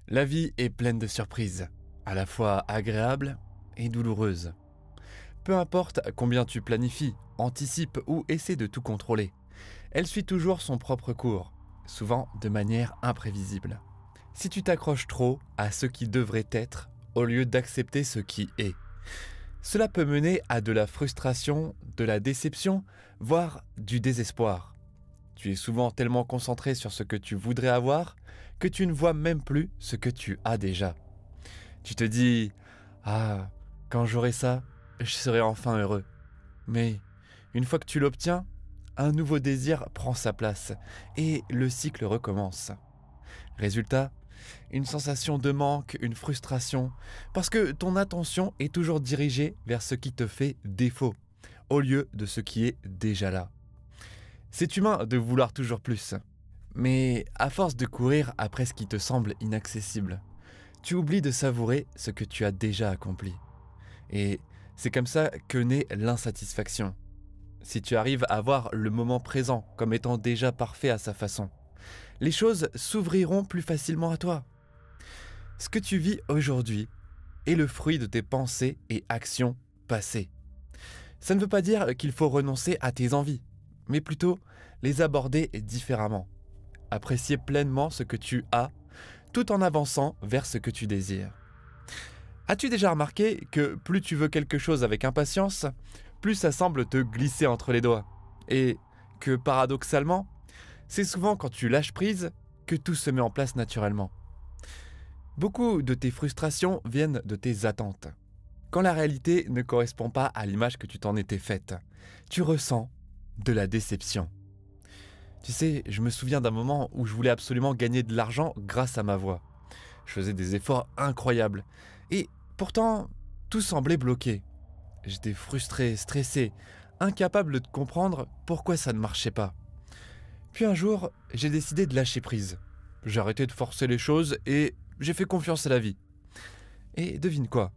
La vie est pleine de surprises, à la fois agréables et douloureuses. Peu importe combien tu planifies, anticipes ou essaies de tout contrôler, elle suit toujours son propre cours, souvent de manière imprévisible. Si tu t'accroches trop à ce qui devrait être, au lieu d'accepter ce qui est, cela peut mener à de la frustration, de la déception, voire du désespoir. Tu es souvent tellement concentré sur ce que tu voudrais avoir que tu ne vois même plus ce que tu as déjà. Tu te dis « Ah, quand j'aurai ça, je serai enfin heureux. » Mais une fois que tu l'obtiens, un nouveau désir prend sa place et le cycle recommence. Résultat, une sensation de manque, une frustration, parce que ton attention est toujours dirigée vers ce qui te fait défaut, au lieu de ce qui est déjà là. C'est humain de vouloir toujours plus, mais à force de courir après ce qui te semble inaccessible, tu oublies de savourer ce que tu as déjà accompli. Et c'est comme ça que naît l'insatisfaction. Si tu arrives à voir le moment présent comme étant déjà parfait à sa façon, les choses s'ouvriront plus facilement à toi. Ce que tu vis aujourd'hui est le fruit de tes pensées et actions passées. Ça ne veut pas dire qu'il faut renoncer à tes envies, mais plutôt les aborder différemment. Apprécier pleinement ce que tu as, tout en avançant vers ce que tu désires. As-tu déjà remarqué que plus tu veux quelque chose avec impatience, plus ça semble te glisser entre les doigts? Et que paradoxalement, c'est souvent quand tu lâches prise que tout se met en place naturellement. Beaucoup de tes frustrations viennent de tes attentes. Quand la réalité ne correspond pas à l'image que tu t'en étais faite, tu ressens de la déception. Tu sais, je me souviens d'un moment où je voulais absolument gagner de l'argent grâce à ma voix. Je faisais des efforts incroyables. Et pourtant, tout semblait bloqué. J'étais frustré, stressé, incapable de comprendre pourquoi ça ne marchait pas. Puis un jour, j'ai décidé de lâcher prise. J'ai arrêté de forcer les choses et j'ai fait confiance à la vie. Et devine quoi?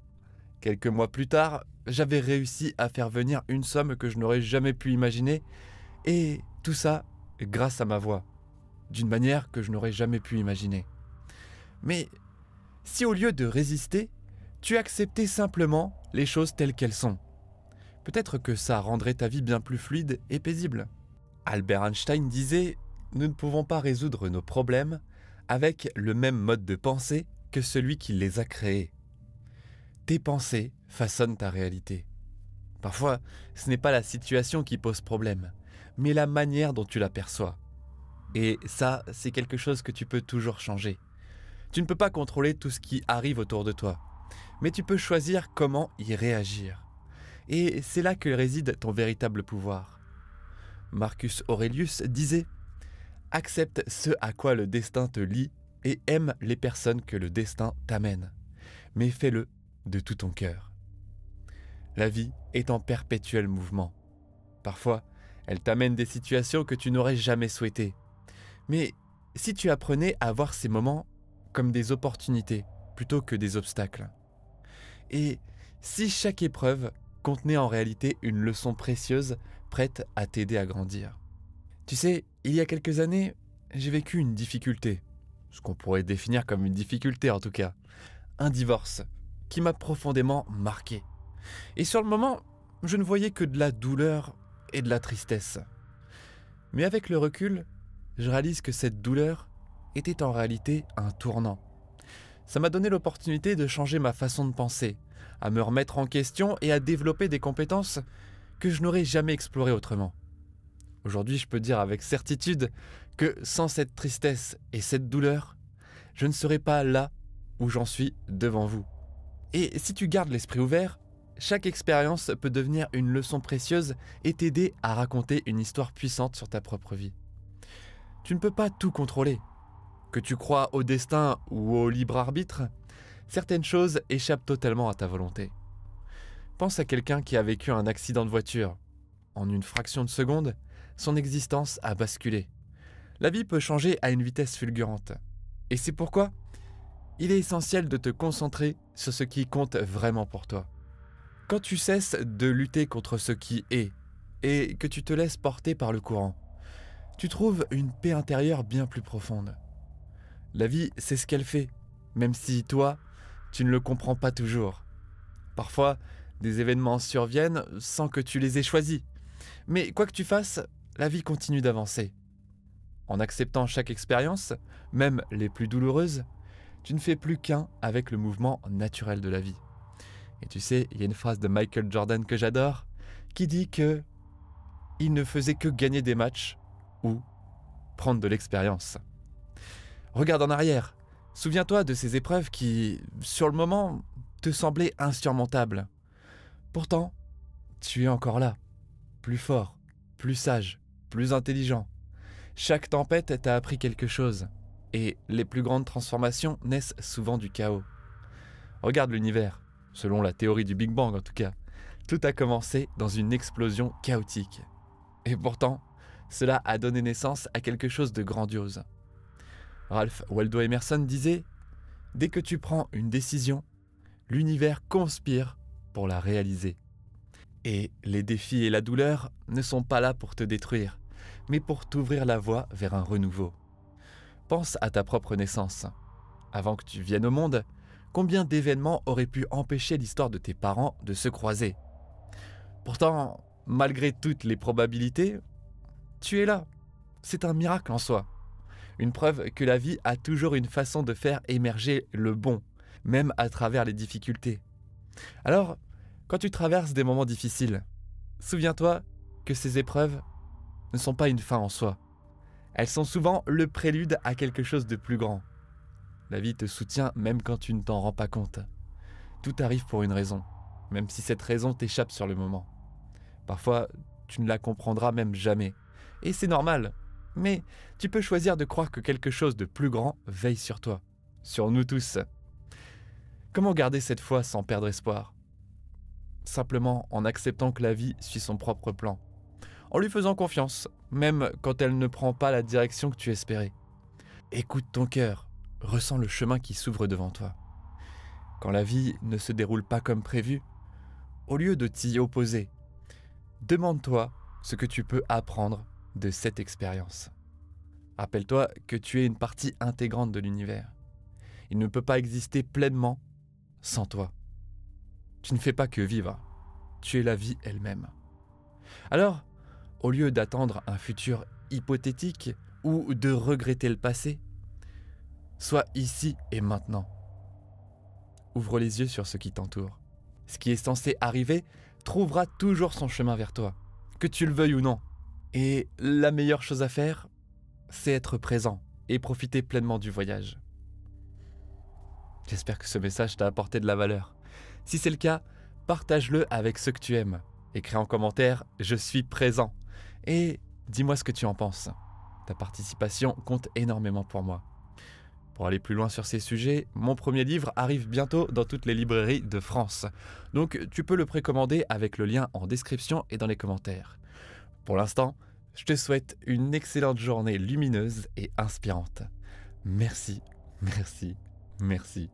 Quelques mois plus tard, j'avais réussi à faire venir une somme que je n'aurais jamais pu imaginer. Et tout ça grâce à ma voix, d'une manière que je n'aurais jamais pu imaginer. Mais si au lieu de résister, tu acceptais simplement les choses telles qu'elles sont, peut-être que ça rendrait ta vie bien plus fluide et paisible. Albert Einstein disait « Nous ne pouvons pas résoudre nos problèmes avec le même mode de pensée que celui qui les a créés. » Tes pensées façonnent ta réalité. Parfois, ce n'est pas la situation qui pose problème, mais la manière dont tu la perçois. Et ça, c'est quelque chose que tu peux toujours changer. Tu ne peux pas contrôler tout ce qui arrive autour de toi, mais tu peux choisir comment y réagir. Et c'est là que réside ton véritable pouvoir. Marcus Aurelius disait « Accepte ce à quoi le destin te lie et aime les personnes que le destin t'amène, mais fais-le de tout ton cœur. » La vie est en perpétuel mouvement. Parfois, elle t'amène des situations que tu n'aurais jamais souhaitées. Mais si tu apprenais à voir ces moments comme des opportunités plutôt que des obstacles. Et si chaque épreuve contenait en réalité une leçon précieuse prête à t'aider à grandir. Tu sais, il y a quelques années, j'ai vécu une difficulté, ce qu'on pourrait définir comme une difficulté en tout cas, un divorce qui m'a profondément marqué. Et sur le moment, je ne voyais que de la douleur et de la tristesse. Mais avec le recul, je réalise que cette douleur était en réalité un tournant. Ça m'a donné l'opportunité de changer ma façon de penser, à me remettre en question et à développer des compétences que je n'aurais jamais explorées autrement. Aujourd'hui, je peux dire avec certitude que sans cette tristesse et cette douleur, je ne serais pas là où j'en suis devant vous. Et si tu gardes l'esprit ouvert, chaque expérience peut devenir une leçon précieuse et t'aider à raconter une histoire puissante sur ta propre vie. Tu ne peux pas tout contrôler. Que tu crois au destin ou au libre arbitre, certaines choses échappent totalement à ta volonté. Pense à quelqu'un qui a vécu un accident de voiture. En une fraction de seconde, son existence a basculé. La vie peut changer à une vitesse fulgurante. Et c'est pourquoi il est essentiel de te concentrer sur ce qui compte vraiment pour toi. Quand tu cesses de lutter contre ce qui est et que tu te laisses porter par le courant, tu trouves une paix intérieure bien plus profonde. La vie, c'est ce qu'elle fait, même si toi, tu ne le comprends pas toujours. Parfois, des événements surviennent sans que tu les aies choisis. Mais quoi que tu fasses, la vie continue d'avancer. En acceptant chaque expérience, même les plus douloureuses, tu ne fais plus qu'un avec le mouvement naturel de la vie. Et tu sais, il y a une phrase de Michael Jordan que j'adore, qui dit que il ne faisait que gagner des matchs ou prendre de l'expérience. Regarde en arrière. Souviens-toi de ces épreuves qui, sur le moment, te semblaient insurmontables. Pourtant, tu es encore là, plus fort, plus sage, plus intelligent. Chaque tempête t'a appris quelque chose, et les plus grandes transformations naissent souvent du chaos. Regarde l'univers, selon la théorie du Big Bang en tout cas. Tout a commencé dans une explosion chaotique. Et pourtant, cela a donné naissance à quelque chose de grandiose. Ralph Waldo Emerson disait « Dès que tu prends une décision, l'univers conspire pour la réaliser. » Et les défis et la douleur ne sont pas là pour te détruire, mais pour t'ouvrir la voie vers un renouveau. Pense à ta propre naissance. Avant que tu viennes au monde, combien d'événements auraient pu empêcher l'histoire de tes parents de se croiser? Pourtant, malgré toutes les probabilités, tu es là. C'est un miracle en soi. Une preuve que la vie a toujours une façon de faire émerger le bon, même à travers les difficultés. Alors, quand tu traverses des moments difficiles, souviens-toi que ces épreuves ne sont pas une fin en soi. Elles sont souvent le prélude à quelque chose de plus grand. La vie te soutient même quand tu ne t'en rends pas compte. Tout arrive pour une raison, même si cette raison t'échappe sur le moment. Parfois, tu ne la comprendras même jamais. Et c'est normal. Mais tu peux choisir de croire que quelque chose de plus grand veille sur toi, sur nous tous. Comment garder cette foi sans perdre espoir? Simplement en acceptant que la vie suit son propre plan. En lui faisant confiance, même quand elle ne prend pas la direction que tu espérais. Écoute ton cœur, ressens le chemin qui s'ouvre devant toi. Quand la vie ne se déroule pas comme prévu, au lieu de t'y opposer, demande-toi ce que tu peux apprendre de cette expérience. Rappelle-toi que tu es une partie intégrante de l'univers. Il ne peut pas exister pleinement sans toi. Tu ne fais pas que vivre, tu es la vie elle-même. Alors, au lieu d'attendre un futur hypothétique ou de regretter le passé, sois ici et maintenant. Ouvre les yeux sur ce qui t'entoure. Ce qui est censé arriver trouvera toujours son chemin vers toi, que tu le veuilles ou non. Et la meilleure chose à faire, c'est être présent et profiter pleinement du voyage. J'espère que ce message t'a apporté de la valeur. Si c'est le cas, partage-le avec ceux que tu aimes. Écris en commentaire « Je suis présent » et dis-moi ce que tu en penses. Ta participation compte énormément pour moi. Pour aller plus loin sur ces sujets, mon premier livre arrive bientôt dans toutes les librairies de France. Donc tu peux le précommander avec le lien en description et dans les commentaires. Pour l'instant, je te souhaite une excellente journée lumineuse et inspirante. Merci, merci, merci.